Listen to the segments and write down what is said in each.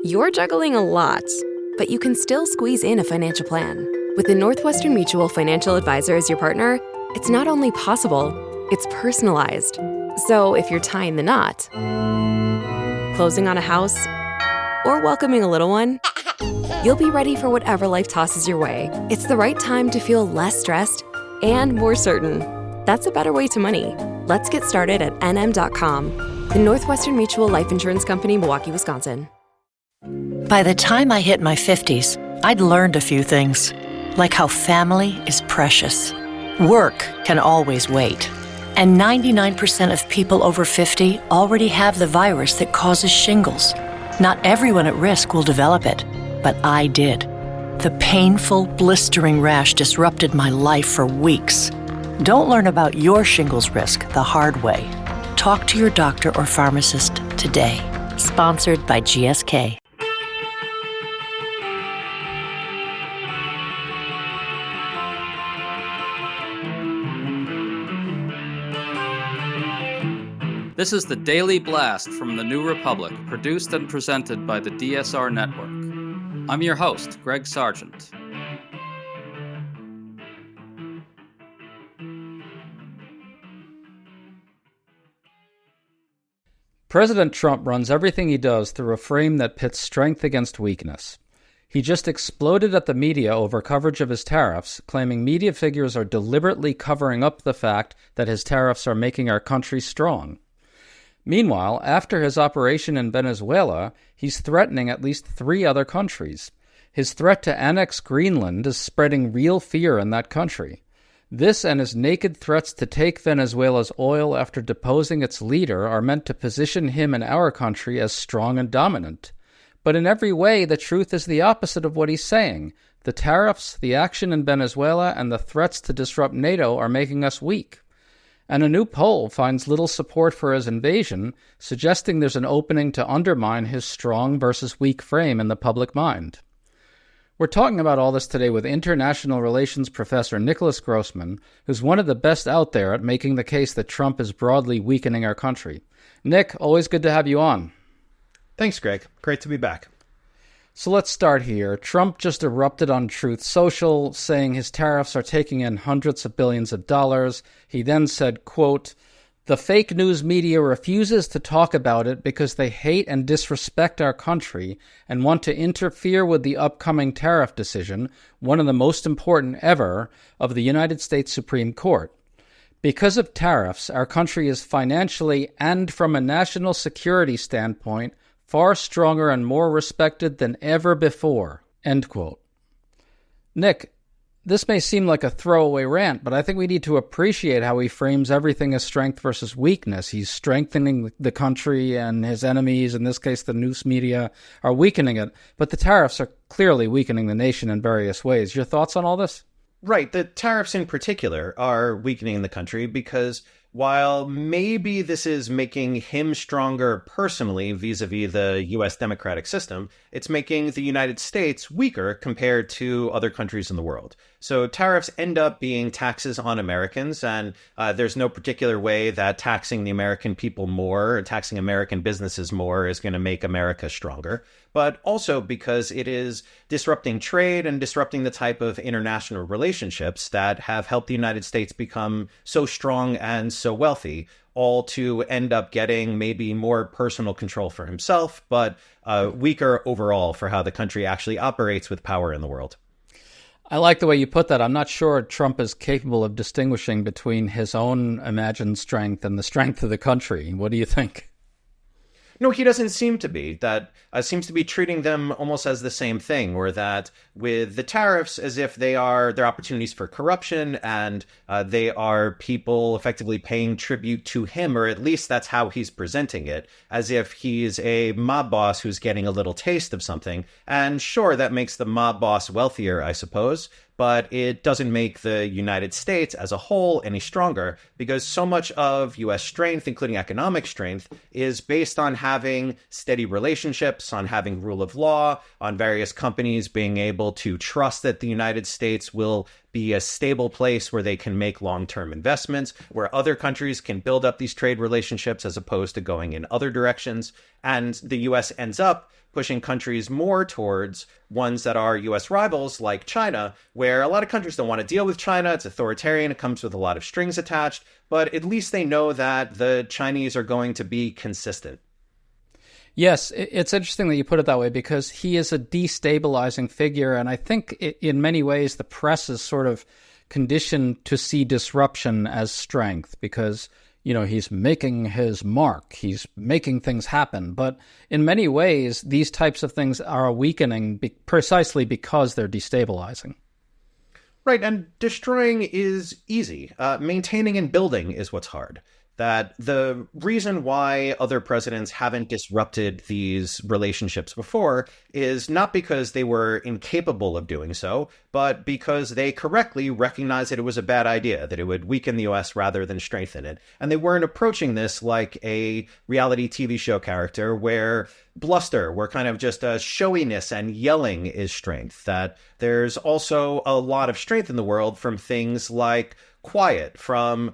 You're juggling a lot, but you can still squeeze in a financial plan. With the Northwestern Mutual Financial Advisor as your partner, it's not only possible, it's personalized. So if you're tying the knot, closing on a house, or welcoming a little one, you'll be ready for whatever life tosses your way. It's the right time to feel less stressed and more certain. That's a better way to money. Let's get started at nm.com. The Northwestern Mutual Life Insurance Company, Milwaukee, Wisconsin. By the time I hit my 50s, I'd learned a few things, like how family is precious. Work can always wait. And 99% of people over 50 already have the virus that causes shingles. Not everyone at risk will develop it, but I did. The painful, blistering rash disrupted my life for weeks. Don't learn about your shingles risk the hard way. Talk to your doctor or pharmacist today. Sponsored by GSK. This is the Daily Blast from the New Republic, produced and presented by the DSR Network. I'm your host, Greg Sargent. President Trump runs everything he does through a frame that pits strength against weakness. He just exploded at the media over coverage of his tariffs, claiming media figures are deliberately covering up the fact that his tariffs are making our country strong. Meanwhile, after his operation in Venezuela, he's threatening at least 3 other countries. His threat to annex Greenland is spreading real fear in that country. This and his naked threats to take Venezuela's oil after deposing its leader are meant to position him and our country as strong and dominant. But in every way, the truth is the opposite of what he's saying. The tariffs, the action in Venezuela, and the threats to disrupt NATO are making us weak. And a new poll finds little support for his invasion, suggesting there's an opening to undermine his strong versus weak frame in the public mind. We're talking about all this today with international relations professor Nicholas Grossman, who's one of the best out there at making the case that Trump is broadly weakening our country. Nick, always good to have you on. Thanks, Greg. Great to be back. So let's start here. Trump just erupted on Truth Social, saying his tariffs are taking in hundreds of billions of dollars. He then said, quote, "The fake news media refuses to talk about it because they hate and disrespect our country and want to interfere with the upcoming tariff decision, one of the most important ever, of the United States Supreme Court. Because of tariffs, our country is financially and from a national security standpoint far stronger and more respected than ever before," end quote. Nick, this may seem like a throwaway rant, but I think we need to appreciate how he frames everything as strength versus weakness. He's strengthening the country, and his enemies, in this case the news media, are weakening it. But the tariffs are clearly weakening the nation in various ways. Your thoughts on all this? Right. The tariffs in particular are weakening the country because while maybe this is making him stronger personally vis-a-vis the U.S. democratic system, it's making the United States weaker compared to other countries in the world. So tariffs end up being taxes on Americans, and there's no particular way that taxing the American people more or taxing American businesses more is going to make America stronger, but also because it is disrupting trade and disrupting the type of international relationships that have helped the United States become so strong and so wealthy, all to end up getting maybe more personal control for himself, but weaker overall for how the country actually operates with power in the world. I like the way you put that. I'm not sure Trump is capable of distinguishing between his own imagined strength and the strength of the country. What do you think? No, he doesn't seem to be. That seems to be treating them almost as the same thing, or that with the tariffs as if they're opportunities for corruption and they are people effectively paying tribute to him, or at least that's how he's presenting it, as if he's a mob boss who's getting a little taste of something. And sure, that makes the mob boss wealthier, I suppose, but it doesn't make the United States as a whole any stronger, because so much of U.S. strength, including economic strength, is based on having steady relationships, on having rule of law, on various companies being able to trust that the United States will be a stable place where they can make long-term investments, where other countries can build up these trade relationships as opposed to going in other directions. And the U.S. ends up pushing countries more towards ones that are U.S. rivals, like China, where a lot of countries don't want to deal with China. It's authoritarian. It comes with a lot of strings attached. But at least they know that the Chinese are going to be consistent. Yes, it's interesting that you put it that way because he is a destabilizing figure. And I think in many ways the press is sort of conditioned to see disruption as strength because, you know, he's making his mark. He's making things happen. But in many ways, these types of things are weakening precisely because they're destabilizing. Right, and destroying is easy. Maintaining and building is what's hard. That the reason why other presidents haven't disrupted these relationships before is not because they were incapable of doing so, but because they correctly recognized that it was a bad idea, that it would weaken the U.S. rather than strengthen it. And they weren't approaching this like a reality TV show character where bluster, where kind of just showiness and yelling is strength. That there's also a lot of strength in the world from things like quiet, from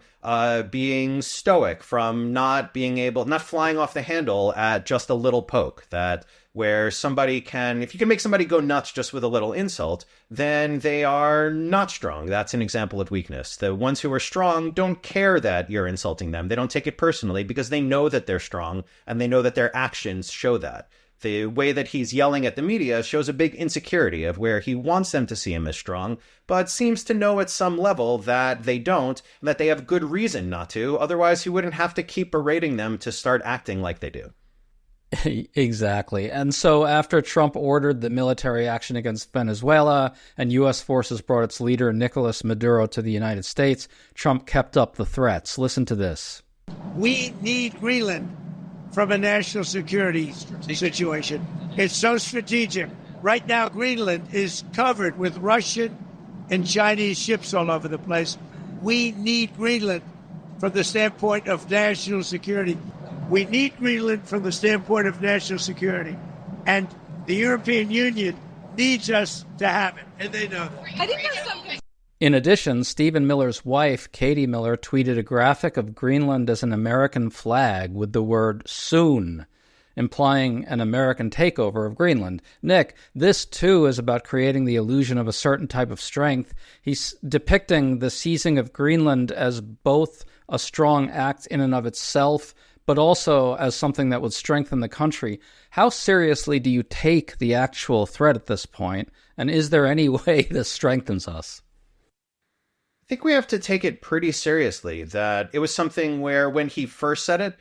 being stoic, from not flying off the handle at just a little poke. That where somebody can, if you can make somebody go nuts just with a little insult, then they are not strong. That's an example of weakness. The ones who are strong don't care that you're insulting them. They don't take it personally because they know that they're strong and they know that their actions show that. The way that he's yelling at the media shows a big insecurity of where he wants them to see him as strong, but seems to know at some level that they don't, and that they have good reason not to. Otherwise, he wouldn't have to keep berating them to start acting like they do. Exactly. And so after Trump ordered the military action against Venezuela and U.S. forces brought its leader, Nicolas Maduro, to the United States, Trump kept up the threats. Listen to this. We need Greenland from a national security situation. It's so strategic. Right now, Greenland is covered with Russian and Chinese ships all over the place. We need Greenland from the standpoint of national security. We need Greenland from the standpoint of national security. And the European Union needs us to have it, and they know that. I think there's something. In addition, Stephen Miller's wife, Katie Miller, tweeted a graphic of Greenland as an American flag with the word soon, implying an American takeover of Greenland. Nick, this too is about creating the illusion of a certain type of strength. He's depicting the seizing of Greenland as both a strong act in and of itself, but also as something that would strengthen the country. How seriously do you take the actual threat at this point? And is there any way this strengthens us? I think we have to take it pretty seriously. That it was something where when he first said it,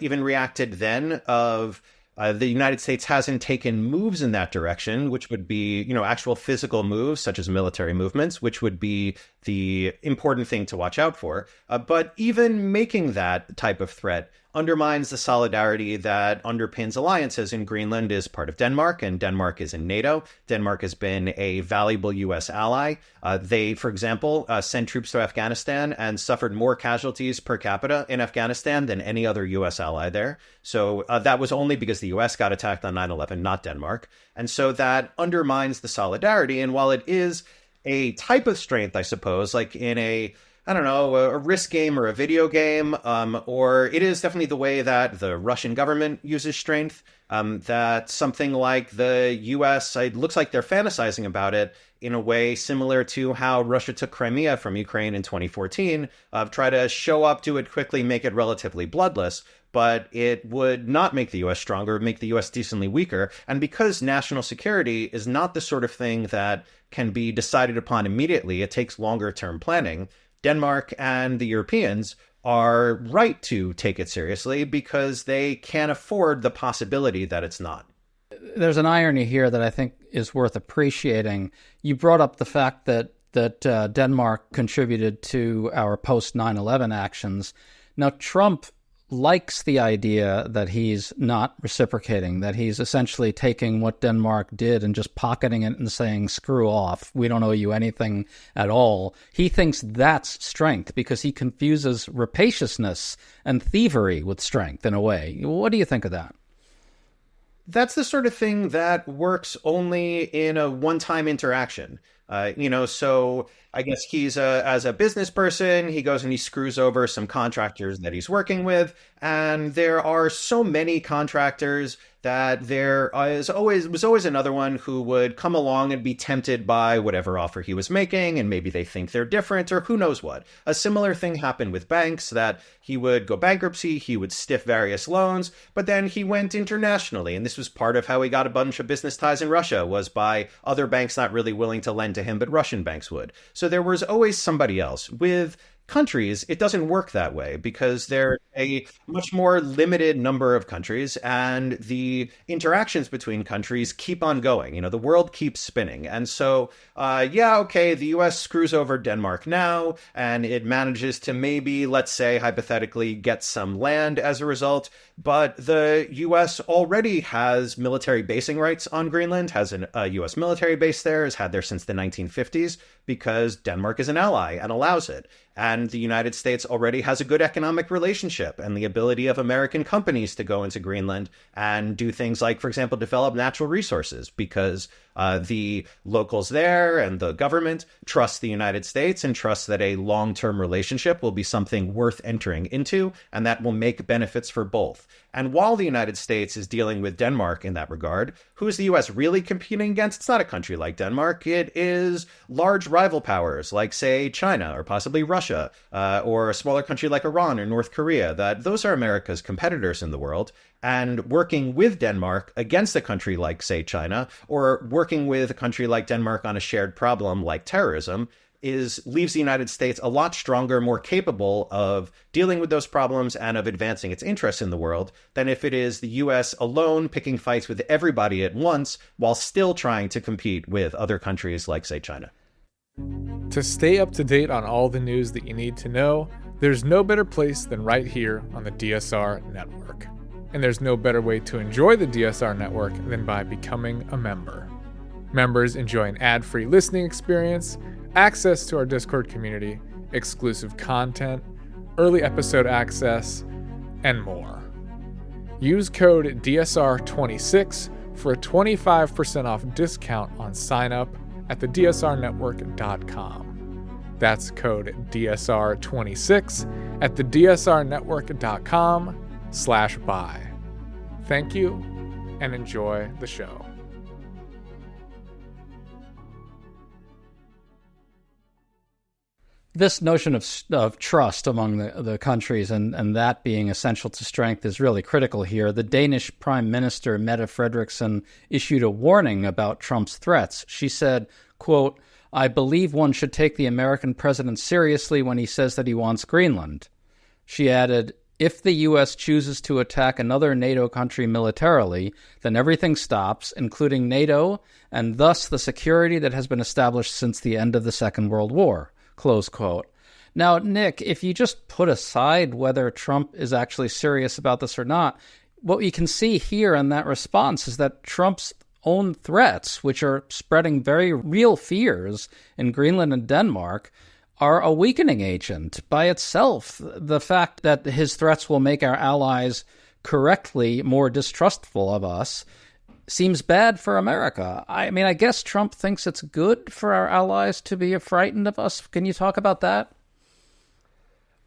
even reacted then of the United States hasn't taken moves in that direction, which would be, actual physical moves such as military movements, which would be the important thing to watch out for. But even making that type of threat undermines the solidarity that underpins alliances. In Greenland is part of Denmark, and Denmark is in NATO. Denmark has been a valuable U.S. ally. They, for example, sent troops to Afghanistan and suffered more casualties per capita in Afghanistan than any other U.S. ally there. So that was only because the U.S. got attacked on 9/11, not Denmark. And so that undermines the solidarity. And while it is a type of strength, I suppose, like in a risk game or a video game, or it is definitely the way that the Russian government uses strength, that something like the U.S., it looks like they're fantasizing about it in a way similar to how Russia took Crimea from Ukraine in 2014, try to show up, do it quickly, make it relatively bloodless. But it would not make the U.S. stronger, it would make the U.S. decently weaker. And because national security is not the sort of thing that can be decided upon immediately, it takes longer term planning. Denmark and the Europeans are right to take it seriously because they can't afford the possibility that it's not. There's an irony here that I think is worth appreciating. You brought up the fact that Denmark contributed to our post 9/11 actions. Now, Trump likes the idea that he's not reciprocating, that he's essentially taking what Denmark did and just pocketing it and saying, screw off, we don't owe you anything at all. He thinks that's strength because he confuses rapaciousness and thievery with strength in a way. What do you think of that? That's the sort of thing that works only in a one-time interaction. So I guess he's as a business person, he goes and he screws over some contractors that he's working with. And there are so many contractors that there was always another one who would come along and be tempted by whatever offer he was making, and maybe they think they're different or who knows what. A similar thing happened with banks, that he would go bankruptcy, he would stiff various loans, but then he went internationally, and this was part of how he got a bunch of business ties in Russia, was by other banks not really willing to lend to him, but Russian banks would. So there was always somebody else. With countries, it doesn't work that way because they're a much more limited number of countries, and the interactions between countries keep on going. The world keeps spinning. And so, the US screws over Denmark now, and it manages to maybe, let's say, hypothetically, get some land as a result. But the US already has military basing rights on Greenland, has a US military base there, has had there since the 1950s, because Denmark is an ally and allows it. And the United States already has a good economic relationship and the ability of American companies to go into Greenland and do things like, for example, develop natural resources, because the locals there and the government trust the United States and trust that a long-term relationship will be something worth entering into, and that will make benefits for both. And while the United States is dealing with Denmark in that regard, who is the US really competing against? It's not a country like Denmark. It is large rival powers like, say, China or possibly Russia, or a smaller country like Iran or North Korea. Those are America's competitors in the world. And working with Denmark against a country like, say, China, or working with a country like Denmark on a shared problem like terrorism, leaves the United States a lot stronger, more capable of dealing with those problems and of advancing its interests in the world than if it is the US alone picking fights with everybody at once while still trying to compete with other countries like, say, China. To stay up to date on all the news that you need to know, there's no better place than right here on the DSR network. And there's no better way to enjoy the DSR network than by becoming a member. Members enjoy an ad-free listening experience, access to our Discord community, exclusive content, early episode access, and more. Use code DSR26 for a 25% off discount on sign-up at thedsrnetwork.com. That's code DSR26 at thedsrnetwork.com/buy. Thank you, and enjoy the show. This notion of trust among the countries and that being essential to strength is really critical here. The Danish Prime Minister, Mette Frederiksen, issued a warning about Trump's threats. She said, quote, "I believe one should take the American president seriously when he says that he wants Greenland." She added, "If the U.S. chooses to attack another NATO country militarily, then everything stops, including NATO, and thus the security that has been established since the end of the Second World War." Close quote. Now, Nick, if you just put aside whether Trump is actually serious about this or not, what you can see here in that response is that Trump's own threats, which are spreading very real fears in Greenland and Denmark, are a weakening agent by itself. The fact that his threats will make our allies correctly more distrustful of us seems bad for America. I mean, I guess Trump thinks it's good for our allies to be frightened of us. Can you talk about that?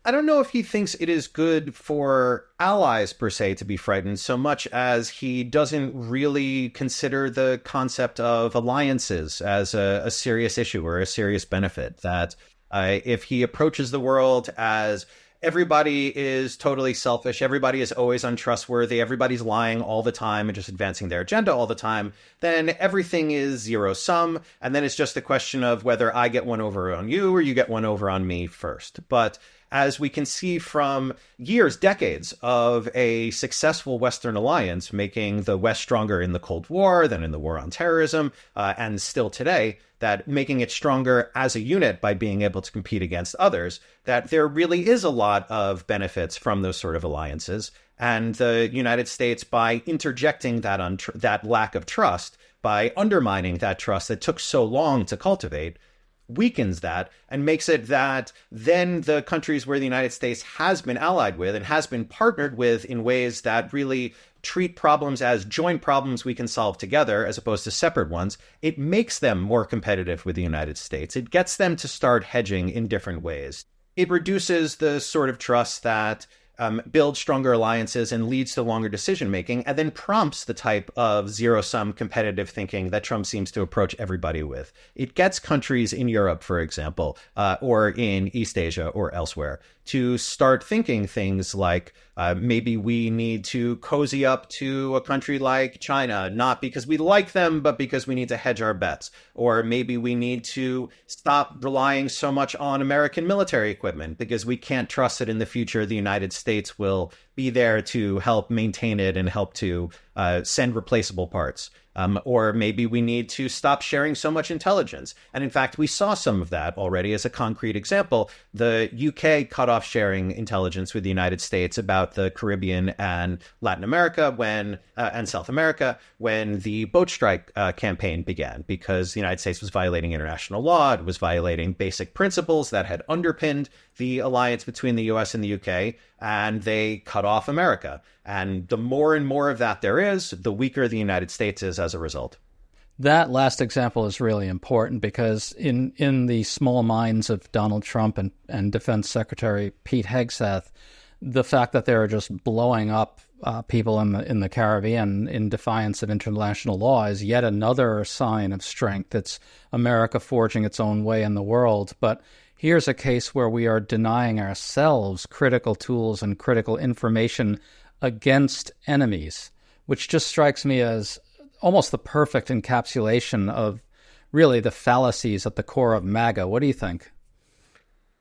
I don't know if he thinks it is good for allies, per se, to be frightened, so much as he doesn't really consider the concept of alliances as a serious issue or a serious benefit. That if he approaches the world as everybody is totally selfish, everybody is always untrustworthy, everybody's lying all the time and just advancing their agenda all the time, then everything is zero sum, and then it's just a question of whether I get one over on you or you get one over on me first. But as we can see from years, decades of a successful Western alliance, making the West stronger in the Cold War, then in the war on terrorism, and still today, that making it stronger as a unit by being able to compete against others, that there really is a lot of benefits from those sort of alliances. And the United States, by interjecting that lack of trust, by undermining that trust that took so long to cultivate, weakens that and makes it that then the countries where the United States has been allied with and has been partnered with in ways that really treat problems as joint problems we can solve together as opposed to separate ones, it makes them more competitive with the United States. It gets them to start hedging in different ways. It reduces the sort of trust that builds stronger alliances and leads to longer decision making, and then prompts the type of zero-sum competitive thinking that Trump seems to approach everybody with. It gets countries in Europe, for example, or in East Asia or elsewhere, to start thinking things like maybe we need to cozy up to a country like China, not because we like them, but because we need to hedge our bets. Or maybe we need to stop relying so much on American military equipment because we can't trust that in the future the United States will be there to help maintain it and help to send replaceable parts. Or maybe we need to stop sharing so much intelligence. And in fact, we saw some of that already as a concrete example. The UK cut off sharing intelligence with the United States about the Caribbean and Latin America and South America when the boat strike campaign began, because the United States was violating international law. It was violating basic principles that had underpinned the alliance between the US and the UK, and they cut off America. And the more and more of that there is, the weaker the United States is as a result. That last example is really important because in the small minds of Donald Trump and Defense Secretary Pete Hegseth, the fact that they're just blowing up people in the Caribbean in defiance of international law is yet another sign of strength. It's America forging its own way in the world. But here's a case where we are denying ourselves critical tools and critical information against enemies, which just strikes me as almost the perfect encapsulation of really the fallacies at the core of MAGA. What do you think?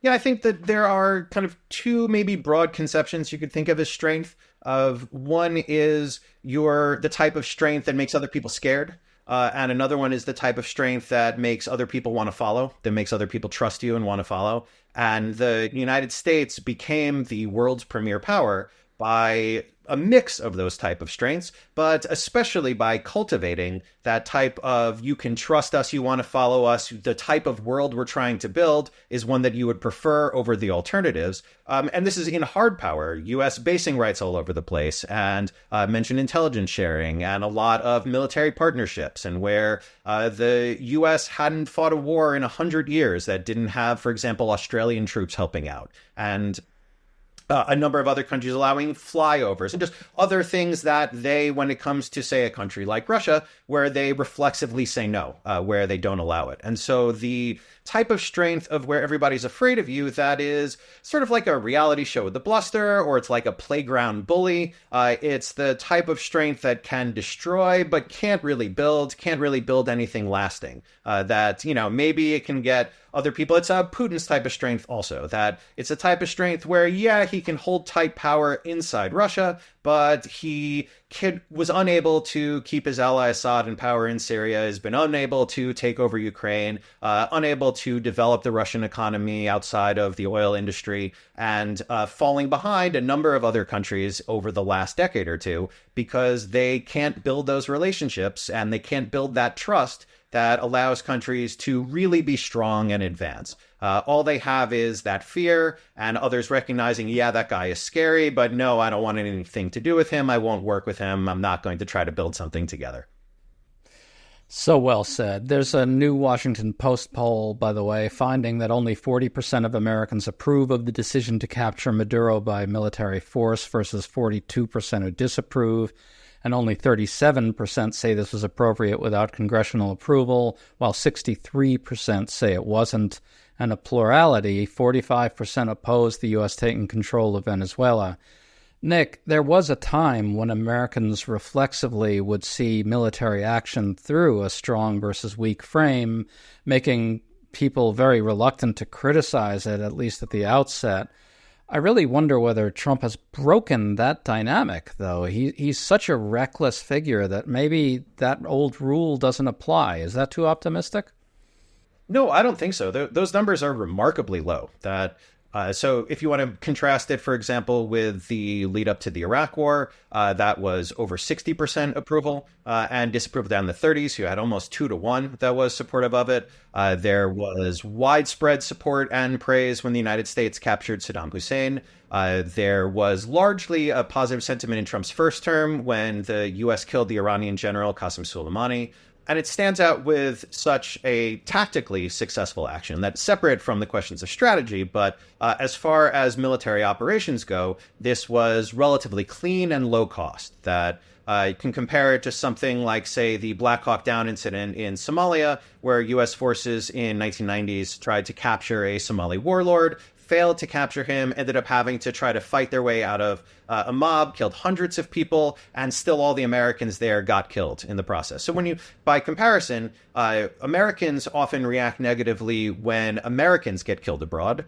Yeah, I think that there are kind of two maybe broad conceptions you could think of as strength. One is the type of strength that makes other people scared. And another one is the type of strength that makes other people want to follow, that makes other people trust you and want to follow. And the United States became the world's premier power by a mix of those type of strengths, but especially by cultivating that type of you can trust us, you want to follow us. The type of world we're trying to build is one that you would prefer over the alternatives. And this is in hard power, U.S. basing rights all over the place, and mentioned intelligence sharing and a lot of military partnerships, and where the U.S. hadn't fought a war in 100 years that didn't have, for example, Australian troops helping out. And a number of other countries allowing flyovers and just other things that when it comes to, say, a country like Russia, where they reflexively say no, where they don't allow it. And so the type of strength of where everybody's afraid of you, that is sort of like a reality show with the bluster, or it's like a playground bully. It's the type of strength that can destroy, but can't really build anything lasting. That, maybe it can get other people. It's Putin's type of strength also, that it's a type of strength where, he can hold tight power inside Russia, but he was unable to keep his ally Assad in power in Syria, has been unable to take over Ukraine, unable to develop the Russian economy outside of the oil industry, and falling behind a number of other countries over the last decade or two because they can't build those relationships and they can't build that trust that allows countries to really be strong and advance. All they have is that fear and others recognizing, that guy is scary, but no, I don't want anything to do with him. I won't work with him. I'm not going to try to build something together. So well said. There's a new Washington Post poll, by the way, finding that only 40% of Americans approve of the decision to capture Maduro by military force versus 42% who disapprove. And only 37% say this was appropriate without congressional approval, while 63% say it wasn't. And a plurality, 45% oppose the U.S. taking control of Venezuela. Nick, there was a time when Americans reflexively would see military action through a strong versus weak frame, making people very reluctant to criticize it, at least at the outset. I really wonder whether Trump has broken that dynamic, though. He's such a reckless figure that maybe that old rule doesn't apply. Is that too optimistic? No, I don't think so. Those numbers are remarkably low. That So if you want to contrast it, for example, with the lead up to the Iraq War, that was over 60% approval and disapproval down in the 30s. You had almost 2-to-1 that was supportive of it. There was widespread support and praise when the United States captured Saddam Hussein. There was largely a positive sentiment in Trump's first term when the U.S. killed the Iranian general Qasem Soleimani. And it stands out with such a tactically successful action that's separate from the questions of strategy. But as far as military operations go, this was relatively clean and low cost. That you can compare it to something like, say, the Black Hawk Down incident in Somalia, where U.S. forces in 1990s tried to capture a Somali warlord, failed to capture him, ended up having to try to fight their way out of a mob, killed hundreds of people, and still all the Americans there got killed in the process. So by comparison, Americans often react negatively when Americans get killed abroad,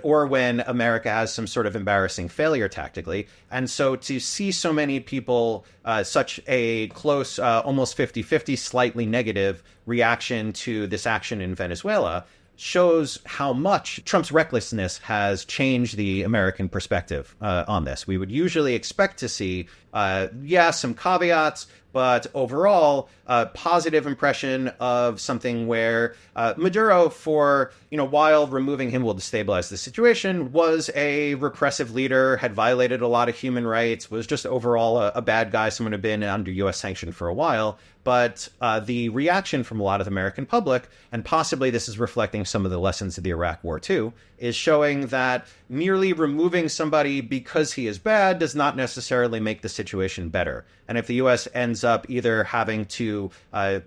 or when America has some sort of embarrassing failure tactically. And so to see so many people, such a close, almost 50-50, slightly negative reaction to this action in Venezuela, shows how much Trump's recklessness has changed the American perspective on this. We would usually expect to see, some caveats, but overall, a positive impression of something where Maduro, while removing him will destabilize the situation, was a repressive leader, had violated a lot of human rights, was just overall a bad guy, someone who'd been under U.S. sanction for a while. But the reaction from a lot of the American public, and possibly this is reflecting some of the lessons of the Iraq War too, is showing that merely removing somebody because he is bad does not necessarily make the situation better. And if the U.S. ends up either having to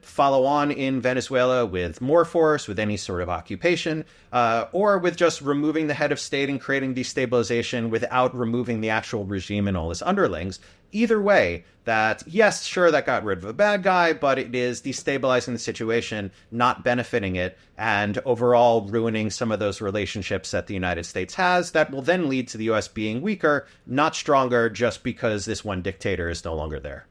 follow on in Venezuela with more force, with any sort of occupation, or with just removing the head of state and creating destabilization without removing the actual regime and all its underlings, either way, that, yes, sure, that got rid of a bad guy, but it is destabilizing the situation, not benefiting it, and overall ruining some of those relationships that the United States has that will then lead to the U.S. being weaker, not stronger, just because this one dictator is no longer there.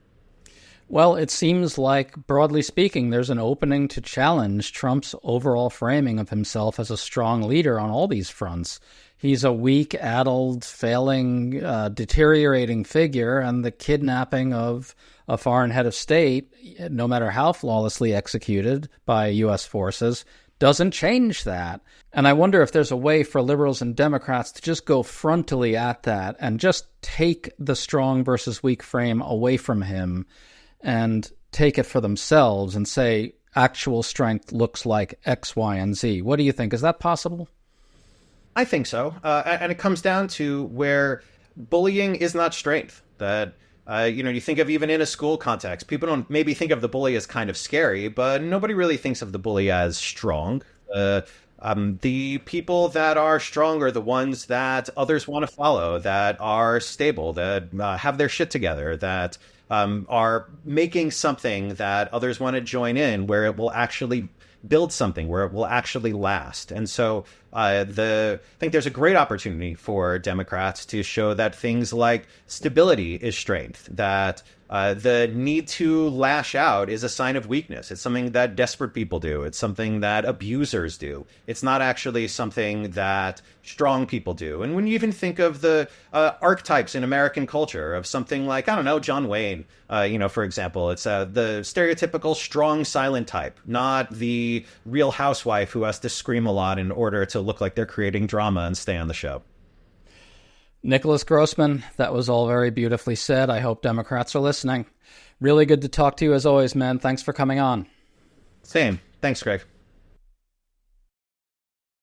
Well, it seems like, broadly speaking, there's an opening to challenge Trump's overall framing of himself as a strong leader on all these fronts. He's a weak, addled, failing, deteriorating figure, and the kidnapping of a foreign head of state, no matter how flawlessly executed by U.S. forces, doesn't change that. And I wonder if there's a way for liberals and Democrats to just go frontally at that and just take the strong versus weak frame away from him and take it for themselves and say actual strength looks like X, Y, and Z. What do you think? Is that possible? I think so. And it comes down to where bullying is not strength. That, you think of even in a school context, people don't maybe think of the bully as kind of scary, but nobody really thinks of the bully as strong. The people that are strong are the ones that others want to follow, that are stable, that have their shit together, that are making something that others want to join in, where it will actually build something, where it will actually last. And so I think there's a great opportunity for Democrats to show that things like stability is strength, that the need to lash out is a sign of weakness. It's something that desperate people do. It's something that abusers do. It's not actually something that strong people do. And when you even think of the archetypes in American culture of something like, I don't know, John Wayne, for example, it's the stereotypical strong, silent type, not the real housewife who has to scream a lot in order to look like they're creating drama and stay on the show. Nicholas Grossman, that was all very beautifully said. I hope Democrats are listening. Really good to talk to you as always, man. Thanks for coming on. Same. Thanks, Greg.